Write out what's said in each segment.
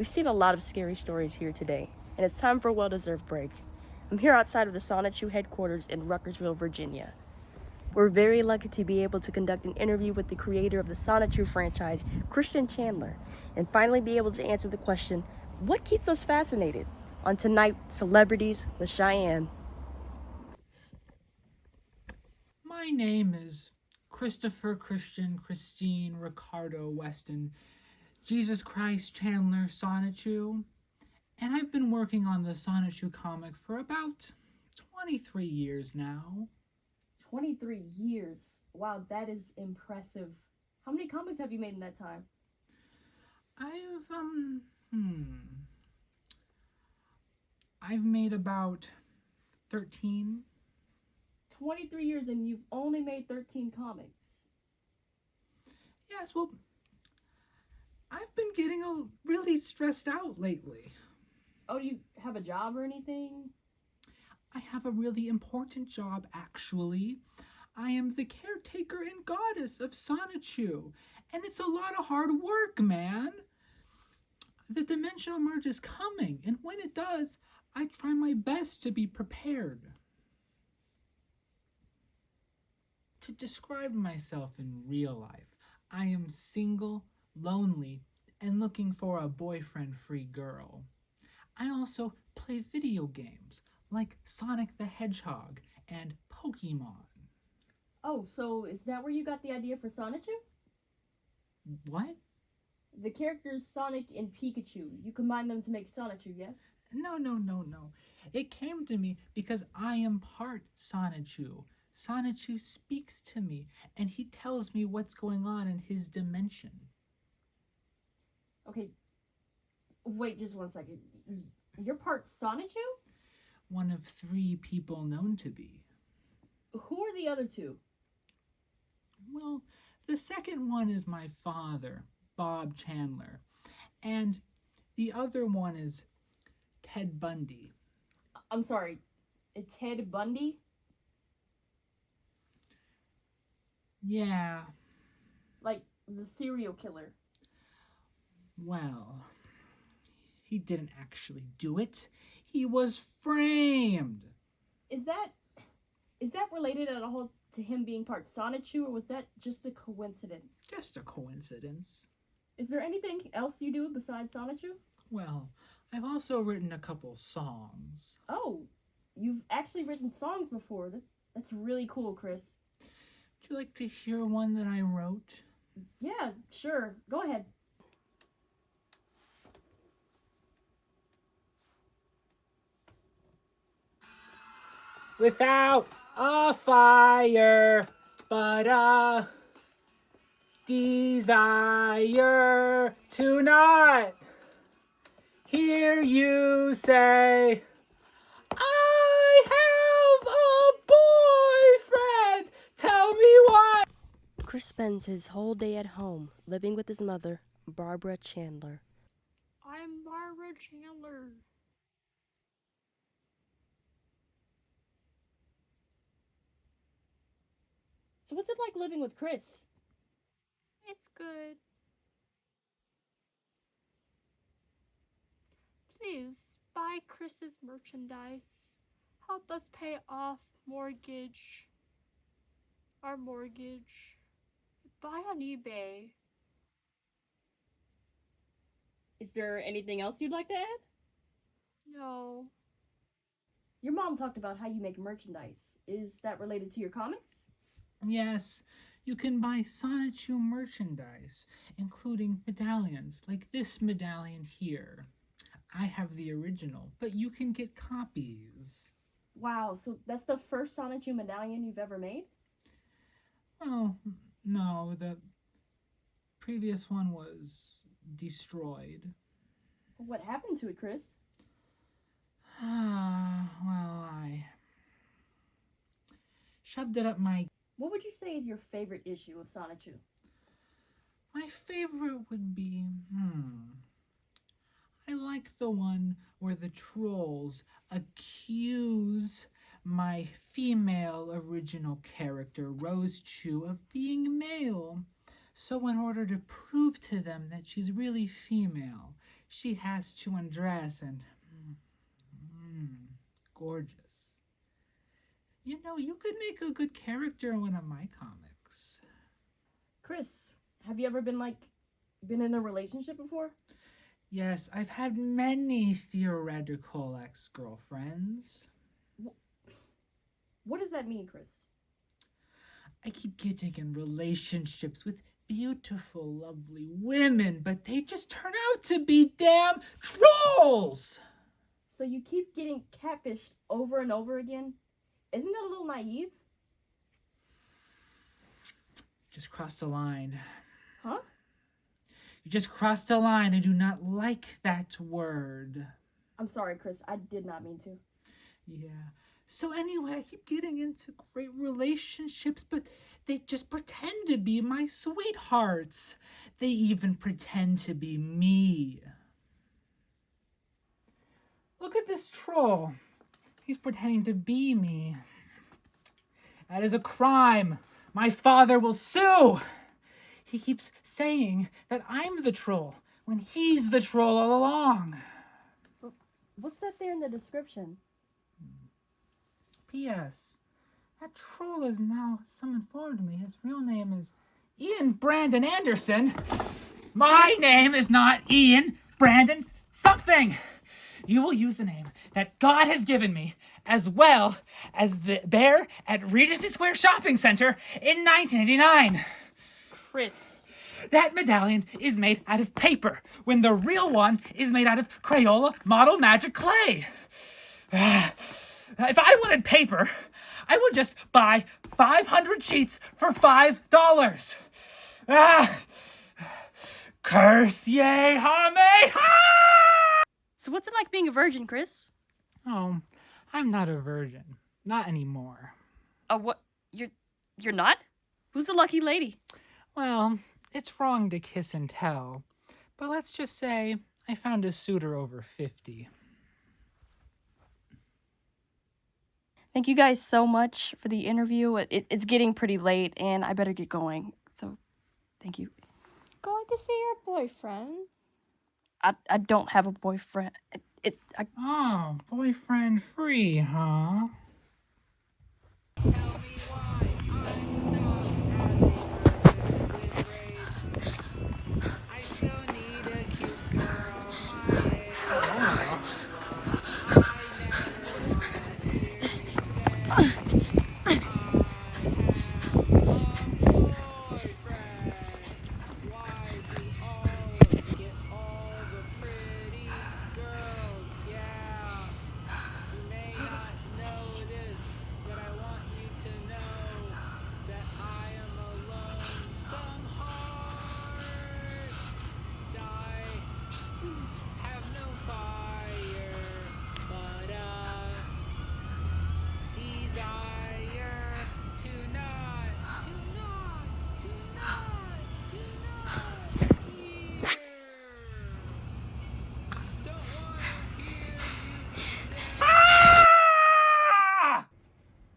We've seen a lot of scary stories here today, and it's time for a well-deserved break. I'm here outside of the CwC headquarters in Ruckersville, Virginia. We're very lucky to be able to conduct an interview with the creator of the CwC franchise, Christian Chandler, and finally be able to answer the question, what keeps us fascinated? On tonight, Celebrities with Cheyenne. My name is Christopher Christian Christine Ricardo Weston Jesus Christ Chandler CwC, and I've been working on the CwC comic for about 23 years now. 23 years. Wow, that is impressive. How many comics have you made in that time? I've made about 13. 23 years and you've only made 13 comics. Yes, well, I've been getting really stressed out lately. Oh, do you have a job or anything? I have a really important job, actually. I am the caretaker and goddess of CwC, and it's a lot of hard work, man. The dimensional merge is coming, and when it does, I try my best to be prepared. To describe myself in real life, I am single, lonely, and looking for a boyfriend-free girl. I also play video games like Sonic the Hedgehog and Pokemon. Oh, so is that where you got the idea for CwC? What? The characters Sonic and Pikachu, you combined them to make CwC, yes? No. It came to me because I am part CwC. CwC speaks to me, and he tells me what's going on in his dimension. Okay, wait just one second. You're part CwC? One of 3 people known to be. Who are the other 2? Well, the second one is my father, Bob Chandler, and the other one is Ted Bundy. I'm sorry, it's Ted Bundy? Yeah. Like the serial killer. Well, he didn't actually do it. He was framed. Is that related at all to him being part CwC, or was that just a coincidence? Just a coincidence. Is there anything else you do besides CwC? Well, I've also written a couple songs. Oh, you've actually written songs before. That's really cool, Chris. Would you like to hear one that I wrote? Yeah, sure. Go ahead. Without a fire, but a desire to not hear you say, I have a boyfriend, tell me why. Chris spends his whole day at home, living with his mother, Barbara Chandler. I'm Barbara Chandler. So what's it like living with Chris? It's good. Please buy Chris's merchandise. Help us pay off our mortgage. Buy on eBay. Is there anything else you'd like to add? No. Your mom talked about how you make merchandise. Is that related to your comics? Yes, you can buy CwC merchandise, including medallions, like this medallion here. I have the original, but you can get copies. Wow, so that's the first CwC medallion you've ever made? Oh, no, the previous one was destroyed. What happened to it, Chris? Well, I shoved it up my... What would you say is your favorite issue of CwC? My favorite would be, I like the one where the trolls accuse my female original character, Rose Chu, of being male. So in order to prove to them that she's really female, she has to undress and gorgeous. You know, you could make a good character in one of my comics. Chris, have you ever been in a relationship before? Yes, I've had many theoretical ex-girlfriends. What does that mean, Chris? I keep getting in relationships with beautiful, lovely women, but they just turn out to be damn trolls! So you keep getting catfished over and over again? Isn't that a little naive? Just crossed a line. Huh? You just crossed a line. I do not like that word. I'm sorry, Chris. I did not mean to. Yeah. So anyway, I keep getting into great relationships, but they just pretend to be my sweethearts. They even pretend to be me. Look at this troll. He's pretending to be me. That is a crime. My father will sue. He keeps saying that I'm the troll when he's the troll all along. What's that there in the description? P.S. That troll has now some informed me his real name is Ian Brandon Anderson. My name is not Ian Brandon something. You will use the name that God has given me, as well as the bear at Regency Square Shopping Center in 1989. Chris. That medallion is made out of paper, when the real one is made out of Crayola Model Magic Clay. If I wanted paper, I would just buy 500 sheets for $5. Curse ye, hame, ha! So what's it like being a virgin, Chris? Oh, I'm not a virgin. Not anymore. What? You're not? Who's the lucky lady? Well, it's wrong to kiss and tell, but let's just say I found a suitor over 50. Thank you guys so much for the interview. It's getting pretty late, and I better get going. So, thank you. Going to see your boyfriend? I don't have a boyfriend. Oh, boyfriend free, huh?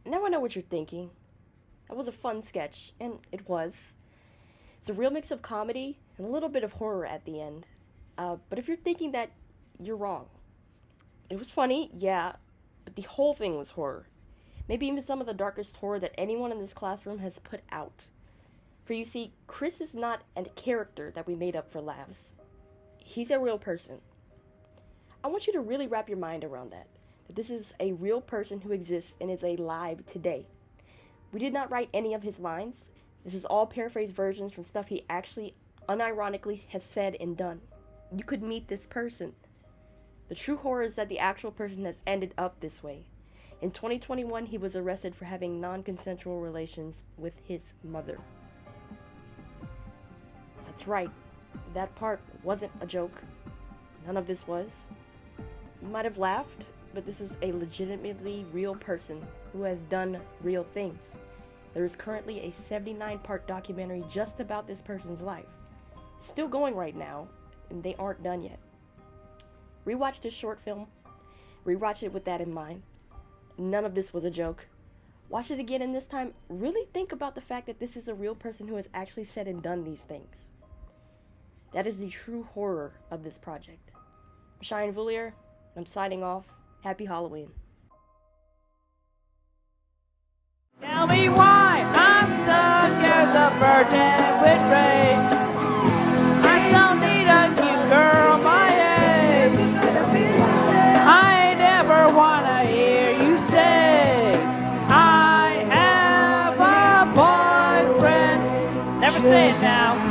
Now I know what you're thinking. That was a fun sketch, and it was. It's a real mix of comedy and a little bit of horror at the end. But if you're thinking that, you're wrong. It was funny, yeah, but the whole thing was horror. Maybe even some of the darkest horror that anyone in this classroom has put out. For you see, Chris is not a character that we made up for laughs. He's a real person. I want you to really wrap your mind around that this is a real person who exists and is alive today. We did not write any of his lines. This is all paraphrased versions from stuff he actually unironically has said and done. You could meet this person. The true horror is that the actual person has ended up this way. In 2021, he was arrested for having non-consensual relations with his mother. That's right. That part wasn't a joke. None of this was. You might have laughed, but this is a legitimately real person who has done real things. There is currently a 79-part documentary just about this person's life. It's still going right now, and they aren't done yet. Rewatch this short film. Rewatch it with that in mind. None of this was a joke. Watch it again, and this time, really think about the fact that this is a real person who has actually said and done these things. That is the true horror of this project. I'm Cheyenne. I'm signing off. Happy Halloween. Tell me why I'm stuck as a virgin with rage. I still need a cute girl my age. I never wanna hear you say I have a boyfriend. Never say it now.